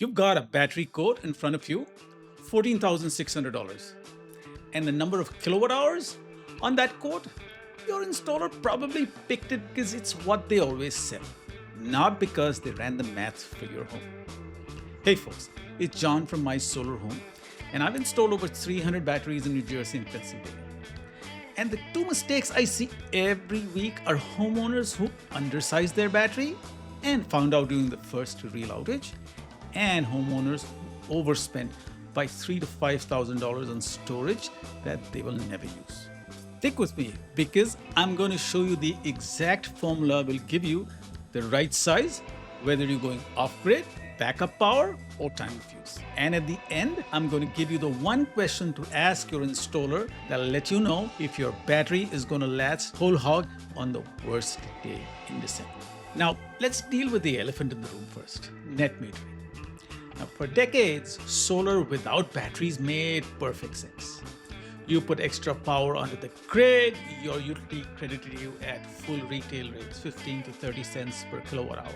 You've got a battery quote in front of you, $14,600. And the number of kilowatt hours on that quote, your installer probably picked it because it's what they always sell, not because they ran the math for your home. Hey folks, it's John from My Solar Home, and I've installed over 300 batteries in New Jersey and Pennsylvania. And the two mistakes I see every week are homeowners who undersize their battery and found out during the first real outage, and homeowners who overspend by $3,000 to $5,000 on storage that they will never use. Stick with me because I'm going to show you the exact formula will give you the right size, whether you're going off-grid, backup power, or time of use. And at the end, I'm going to give you the one question to ask your installer that'll let you know if your battery is going to last whole hog on the worst day in December. Now, let's deal with the elephant in the room first, net metering. Now, for decades, solar without batteries made perfect sense. You put extra power onto the grid, your utility credited you at full retail rates, 15 to 30 cents per kilowatt hour.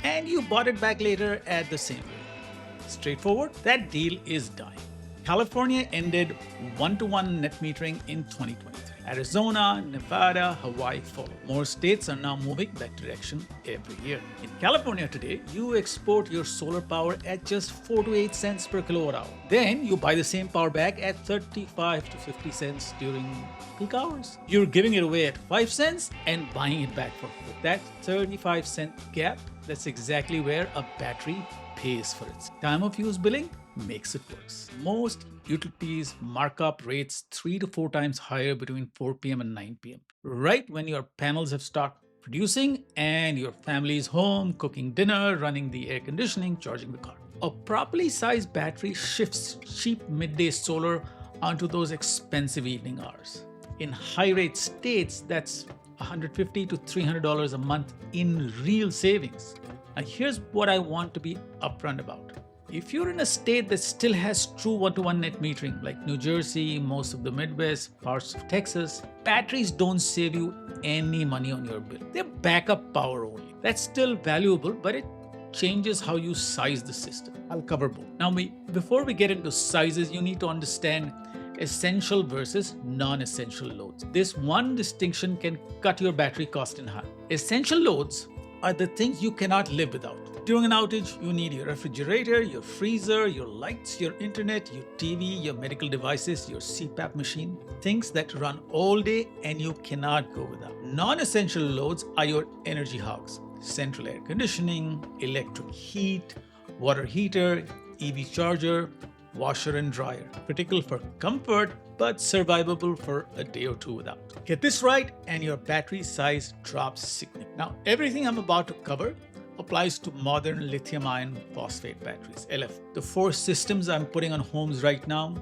And you bought it back later at the same rate. Straightforward, that deal is dying. California ended one-to-one net metering in 2023. Arizona, Nevada, Hawaii follow. More states are now moving that direction every year. In California today, you export your solar power at just 4 to 8 cents per kilowatt hour. Then you buy the same power back at 35 to 50 cents during peak hours. You're giving it away at 5 cents and buying it back for 4. That 35-cent gap, that's exactly where a battery pays for its time of use billing makes it worse. Most utilities mark up rates 3 to 4 times higher between 4 p.m. and 9 p.m. right when your panels have stopped producing and your family is home, cooking dinner, running the air conditioning, charging the car. A properly sized battery shifts cheap midday solar onto those expensive evening hours. In high-rate states, that's $150 to $300 a month in real savings. Now here's what I want to be upfront about. If you're in a state that still has true one-to-one net metering, like New Jersey, most of the Midwest, parts of Texas, batteries don't save you any money on your bill. They're backup power only. That's still valuable, but it changes how you size the system. I'll cover both. Now, before we get into sizes, you need to understand essential versus non-essential loads. This one distinction can cut your battery cost in half. Essential loads are the things you cannot live without. During an outage, you need your refrigerator, your freezer, your lights, your internet, your TV, your medical devices, your CPAP machine, things that run all day and you cannot go without. Non-essential loads are your energy hogs: central air conditioning, electric heat, water heater, EV charger, washer and dryer. Critical for comfort, but survivable for a day or two without. Get this right and your battery size drops significantly. Now, everything I'm about to cover applies to modern lithium iron phosphate batteries, LF. The 4 systems I'm putting on homes right now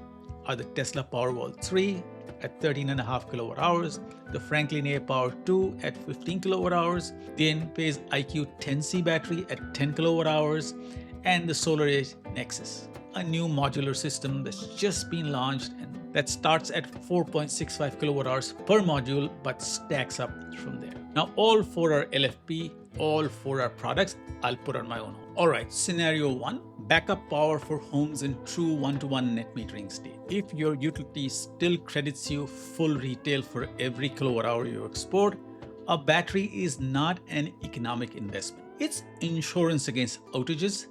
are the Tesla Powerwall 3 at 13.5 kilowatt hours, the Franklin A Power 2 at 15 kilowatt hours, the Enphase IQ 10C battery at 10 kilowatt hours, and the SolarEdge Nexus, a new modular system that's just been launched and that starts at 4.65 kilowatt hours per module but stacks up from there. Now all 4 are LFP, all 4 are products I'll put on my own home. Alright, scenario 1, backup power for homes in true one-to-one net metering state. If your utility still credits you full retail for every kilowatt hour you export, a battery is not an economic investment. It's insurance against outages,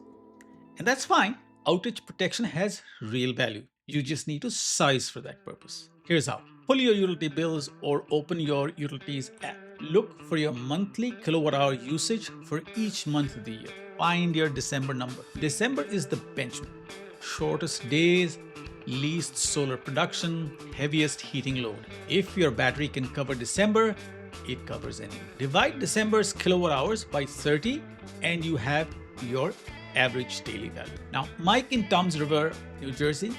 and that's fine. Outage protection has real value. You just need to size for that purpose. Here's how. Pull your utility bills or open your utilities app. Look for your monthly kilowatt hour usage for each month of the year. Find your December number. December is the benchmark. Shortest days, least solar production, heaviest heating load. If your battery can cover December, it covers anything. Divide December's kilowatt hours by 30 and you have your average daily value. Now, Mike in Toms River, New Jersey,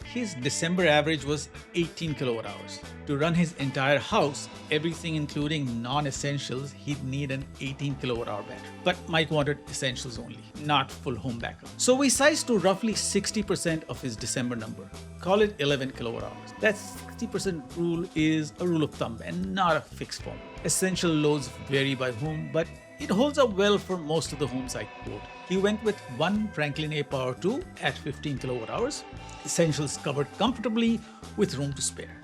his December average was 18 kilowatt hours. To run his entire house, everything including non-essentials, he'd need an 18 kilowatt hour battery. But Mike wanted essentials only, not full home backup. So we sized to roughly 60% of his December number. Call it 11 kilowatt hours. That 60% rule is a rule of thumb and not a fixed formula. Essential loads vary by home, but It holds up well for most of the homes I quote. He went with one Franklin A Power 2 at 15 kilowatt hours, essentials covered comfortably with room to spare.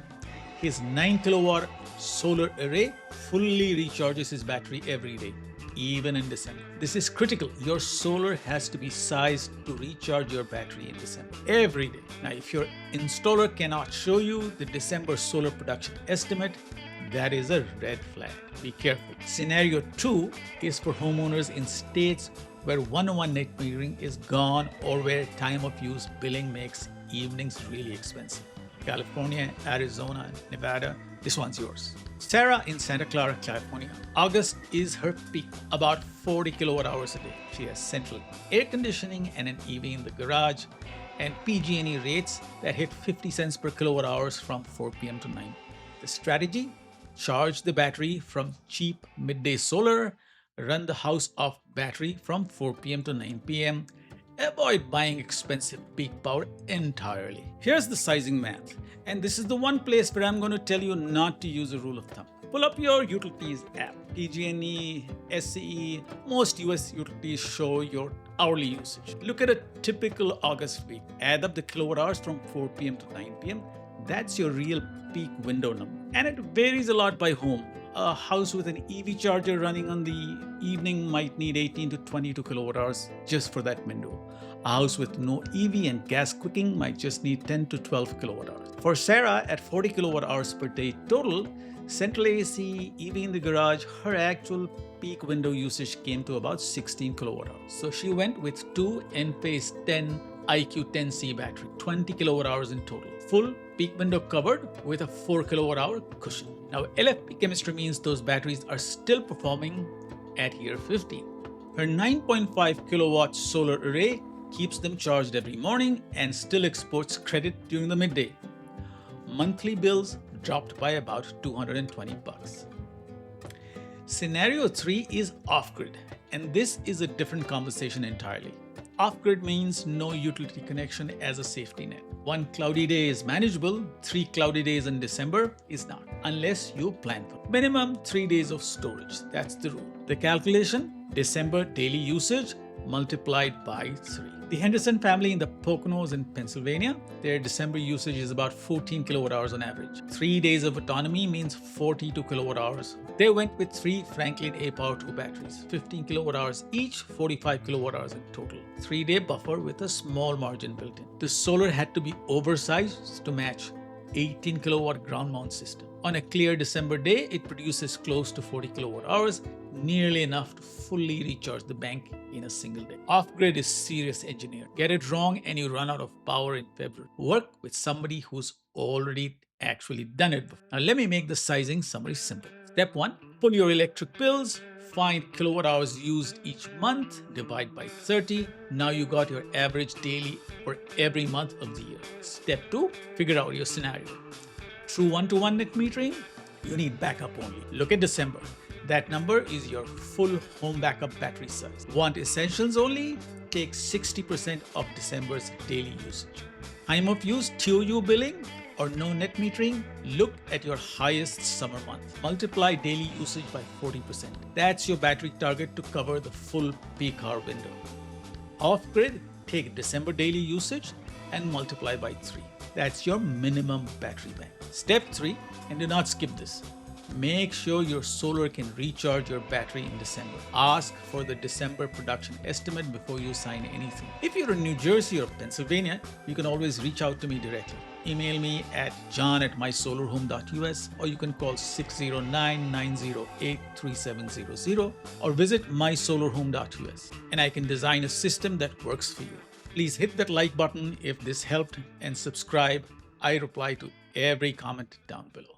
His 9 kilowatt solar array fully recharges his battery every day, even in December. This is critical. Your solar has to be sized to recharge your battery in December, every day. Now, if your installer cannot show you the December solar production estimate, that is a red flag. Be careful. Scenario 2 is for homeowners in states where one-on-one net metering is gone or where time of use billing makes evenings really expensive. California, Arizona, Nevada, this one's yours. Sarah in Santa Clara, California. August is her peak, about 40 kilowatt hours a day. She has central air conditioning and an EV in the garage, and PG&E rates that hit 50 cents per kilowatt hours from 4 p.m. to 9. The strategy? Charge the battery from cheap midday solar, run the house off battery from 4 p.m. to 9 p.m. Avoid buying expensive peak power entirely. Here's the sizing math, and this is the one place where I'm going to tell you not to use a rule of thumb. Pull up your utilities app. PG&E, SCE, most US utilities show your hourly usage. Look at a typical August week. Add up the kilowatt hours from 4 p.m. to 9 p.m. That's your real peak window number. And it varies a lot by home. A house with an EV charger running on the evening might need 18 to 22 kilowatt hours just for that window. A house with no EV and gas cooking might just need 10 to 12 kilowatt hours. For Sarah, at 40 kilowatt hours per day total, central AC, EV in the garage, her actual peak window usage came to about 16 kilowatt hours. So she went with two Enphase 10 IQ10C battery, 20 kilowatt hours in total. Full peak window covered with a 4 kilowatt hour cushion. Now, LFP chemistry means those batteries are still performing at year 15. Her 9.5 kilowatt solar array keeps them charged every morning and still exports credit during the midday. Monthly bills dropped by about $220. Scenario 3 is off-grid, and this is a different conversation entirely. Off-grid means no utility connection as a safety net. One cloudy day is manageable, 3 cloudy days in December is not, unless you plan for it. Minimum 3 days of storage, that's the rule. The calculation, December daily usage multiplied by 3. The Henderson family in the Poconos in Pennsylvania, their December usage is about 14 kilowatt hours on average. 3 days of autonomy means 42 kilowatt hours. They went with 3 Franklin A Power 2 batteries, 15 kilowatt hours each, 45 kilowatt hours in total. 3-day buffer with a small margin built in. The solar had to be oversized to match 18 kilowatt ground mount system. On a clear December day, it produces close to 40 kilowatt hours, nearly enough to fully recharge the bank in a single day. Off-grid is serious engineering. Get it wrong and you run out of power in February. Work with somebody who's already actually done it before. Now let me make the sizing summary simple. Step 1, pull your electric bills, find kilowatt hours used each month, divide by 30. Now you got your average daily for every month of the year. Step 2, figure out your scenario. True one-to-one net metering, you need backup only. Look at December. That number is your full home backup battery size. Want essentials only? Take 60% of December's daily usage. Time of use, TOU billing or no net metering? Look at your highest summer month. Multiply daily usage by 40%. That's your battery target to cover the full peak hour window. Off-grid, take December daily usage and multiply by 3. That's your minimum battery bank. Step 3, and do not skip this. Make sure your solar can recharge your battery in December. Ask for the December production estimate before you sign anything. If you're in New Jersey or Pennsylvania, you can always reach out to me directly. Email me at john@mysolarhome.us or you can call 609-908-3700 or visit mysolarhome.us and I can design a system that works for you. Please hit that like button if this helped and subscribe. I reply to every comment down below.